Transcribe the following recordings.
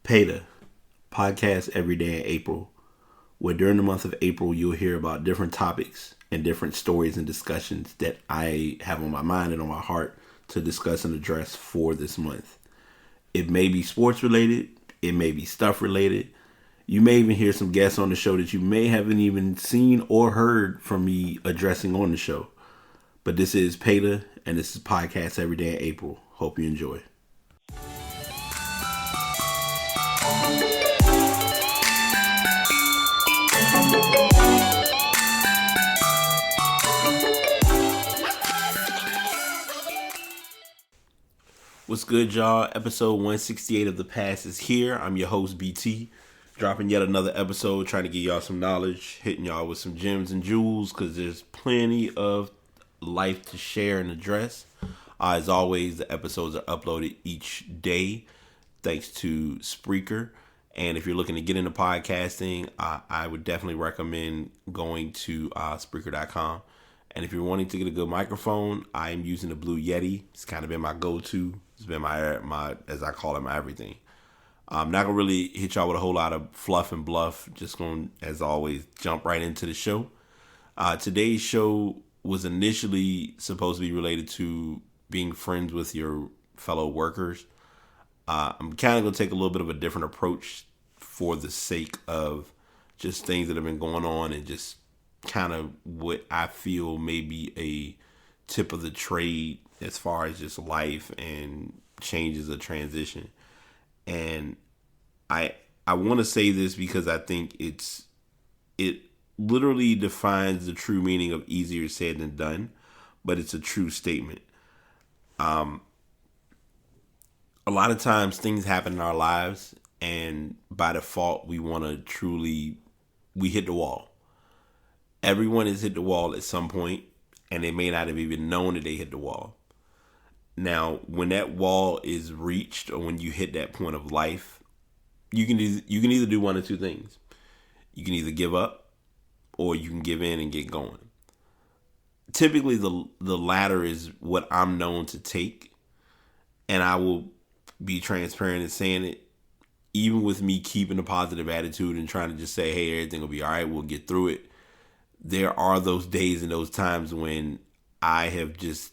PETA, podcast every day in April, where during the month of April you'll hear about different topics and different stories and discussions that I have on my mind and on my heart to discuss and address for this month. It may be sports related, it may be stuff related. You may even hear some guests on the show that you may haven't even seen or heard from me addressing on the show. But this is PETA, and this is Podcast Every Day in April. Hope you enjoy. What's good, y'all? Episode 168 of The Past is here. I'm your host, BT, dropping yet another episode, trying to give y'all some knowledge, hitting y'all with some gems and jewels, because there's plenty of life to share and address. As always, the episodes are uploaded each day, thanks to Spreaker. And if you're looking to get into podcasting, I would definitely recommend going to Spreaker.com. And if you're wanting to get a good microphone, I'm using the Blue Yeti. It's kind of been my go-to. It's been my as I call it, my everything. I'm not going to really hit y'all with a whole lot of fluff and bluff. Just going to, as always, jump right into the show. Today's show was initially supposed to be related to being friends with your fellow workers. I'm kind of going to take a little bit of a different approach for the sake of just things that have been going on and just kind of what I feel may be a tip of the trade as far as just life and changes of transition. And I want to say this because I think it literally defines the true meaning of easier said than done, but it's a true statement. A lot of times things happen in our lives, and by default we hit the wall. Everyone has hit the wall at some point, and they may not have even known that they hit the wall. Now, when that wall is reached, or when you hit that point of life, you can either do one of two things. You can either give up, or you can give in and get going. Typically, the latter is what I'm known to take, and I will be transparent in saying it. Even with me keeping a positive attitude and trying to just say, hey, everything will be all right, we'll get through it. There are those days and those times when I have just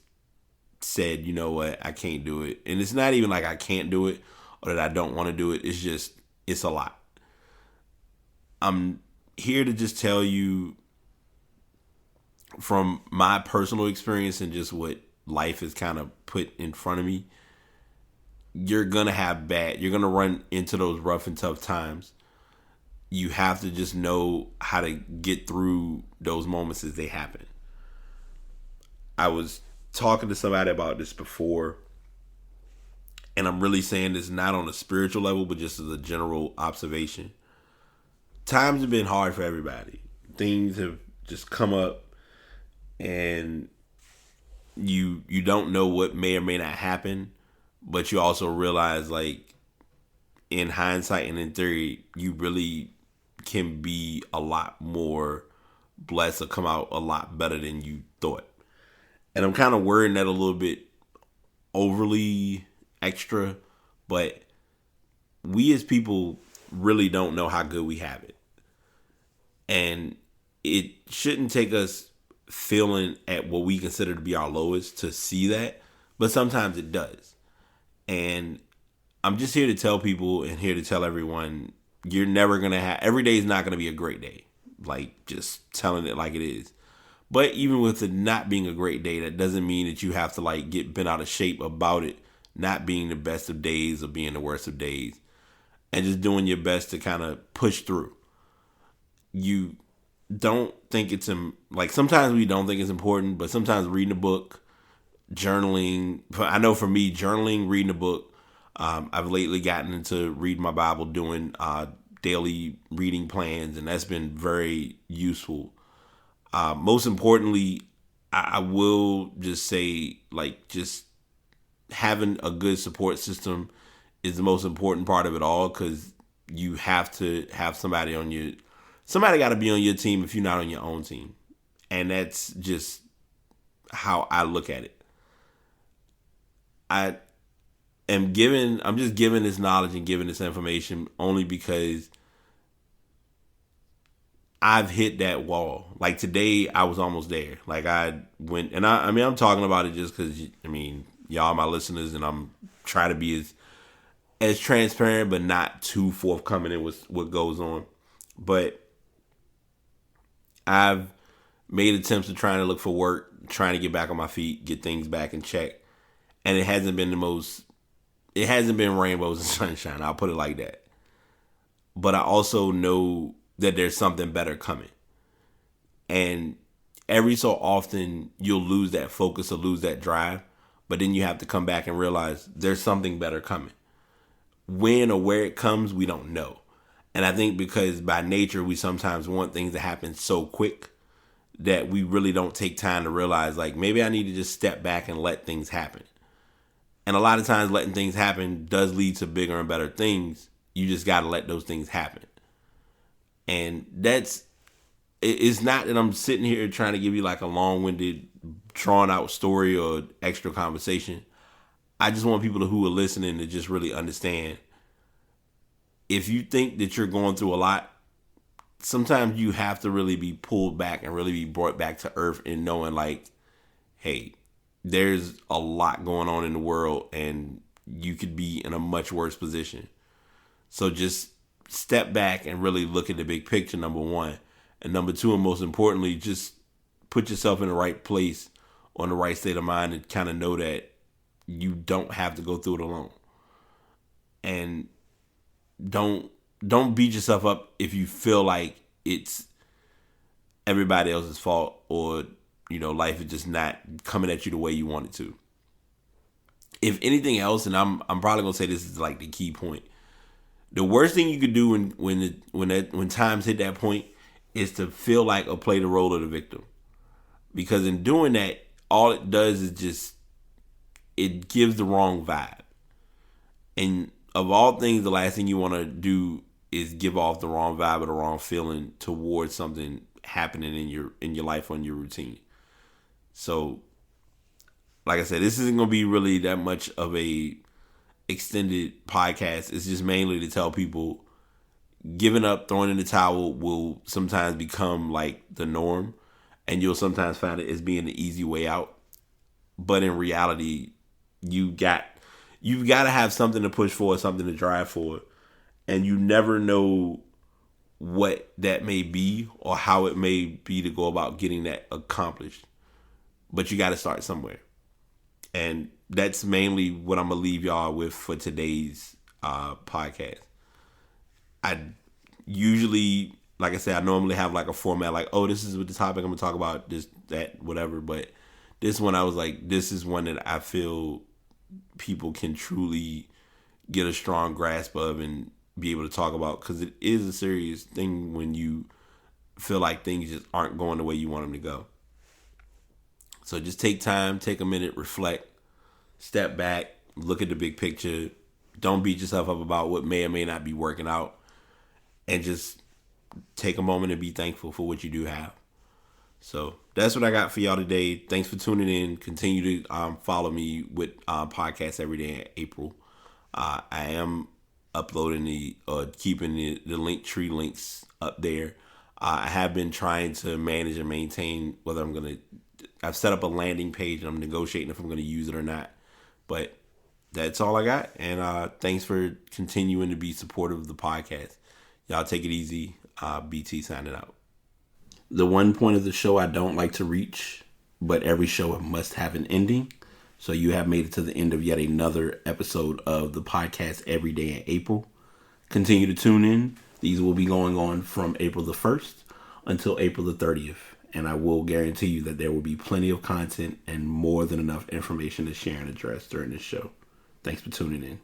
said, you know what, I can't do it. And it's not even like I can't do it or that I don't want to do it. It's just, it's a lot. I'm here to just tell you from my personal experience and just what life has kind of put in front of me. You're going to run into those rough and tough times. You have to just know how to get through those moments as they happen. I was talking to somebody about this before, and I'm really saying this not on a spiritual level, but just as a general observation. Times have been hard for everybody. Things have just come up, and you don't know what may or may not happen, but you also realize, like, in hindsight and in theory, you really can be a lot more blessed or come out a lot better than you thought. And I'm kind of wording that a little bit overly extra, but we as people really don't know how good we have it. And it shouldn't take us feeling at what we consider to be our lowest to see that, but sometimes it does. And I'm just here to tell people and here to tell everyone, you're never going to every day is not going to be a great day. Like, just telling it like it is. But even with it not being a great day, that doesn't mean that you have to, like, get bent out of shape about it not being the best of days or being the worst of days. And just doing your best to kind of push through. You don't think it's, like, sometimes we don't think it's important, but sometimes reading a book, journaling, I know for me, journaling, reading a book, I've lately gotten into reading my Bible, doing daily reading plans, and that's been very useful. Most importantly, I will just say, like, just having a good support system is the most important part of it all, because you have to have somebody got to be on your team if you're not on your own team. And that's just how I look at it. I'm just giving this knowledge and giving this information only because I've hit that wall. Like today, I was almost there. Like I went, and I mean, I'm talking about it just because, I mean, y'all my listeners, and I'm trying to be as transparent, but not too forthcoming in what goes on. But I've made attempts to trying to look for work, trying to get back on my feet, get things back in check. And it hasn't been rainbows and sunshine. I'll put it like that. But I also know that there's something better coming. And every so often you'll lose that focus or lose that drive. But then you have to come back and realize there's something better coming. When or where it comes, we don't know. And I think because by nature, we sometimes want things to happen so quick that we really don't take time to realize, like, maybe I need to just step back and let things happen. And a lot of times letting things happen does lead to bigger and better things. You just got to let those things happen. And it's not that I'm sitting here trying to give you like a long-winded, drawn-out story or extra conversation. I just want people who are listening to just really understand. If you think that you're going through a lot, sometimes you have to really be pulled back and really be brought back to earth and knowing like, hey, there's a lot going on in the world and you could be in a much worse position. So just step back and really look at the big picture, number one. And number two, and most importantly, just put yourself in the right place, on the right state of mind, and kind of know that you don't have to go through it alone. And don't beat yourself up if you feel like it's everybody else's fault or, you know, life is just not coming at you the way you want it to. If anything else, and I'm probably gonna say this is like the key point. The worst thing you could do when times hit that point is to feel like or play the role of the victim, because in doing that, all it does is just it gives the wrong vibe. And of all things, the last thing you want to do is give off the wrong vibe or the wrong feeling towards something happening in your life or in your routine. So, like I said, this isn't going to be really that much of a extended podcast. It's just mainly to tell people giving up, throwing in the towel will sometimes become like the norm, and you'll sometimes find it as being the easy way out. But in reality, you've got to have something to push for, something to drive for, and you never know what that may be or how it may be to go about getting that accomplished. But you got to start somewhere. And that's mainly what I'm going to leave y'all with for today's podcast. I usually, like I said, I normally have like a format like, oh, this is what the topic I'm going to talk about, this, that, whatever. But this one, I was like, this is one that I feel people can truly get a strong grasp of and be able to talk about, because it is a serious thing when you feel like things just aren't going the way you want them to go. So just take time, take a minute, reflect, step back, look at the big picture. Don't beat yourself up about what may or may not be working out, and just take a moment and be thankful for what you do have. So that's what I got for y'all today. Thanks for tuning in. Continue to follow me with podcasts every day in April. I am uploading keeping the Linktree links up there. I have been trying to manage and maintain whether I've set up a landing page and I'm negotiating if I'm going to use it or not. But that's all I got. And thanks for continuing to be supportive of the podcast. Y'all take it easy. BT signing out. The one point of the show I don't like to reach, but every show must have an ending. So you have made it to the end of yet another episode of the podcast Every Day in April. Continue to tune in. These will be going on from April the 1st until April the 30th. And I will guarantee you that there will be plenty of content and more than enough information to share and address during this show. Thanks for tuning in.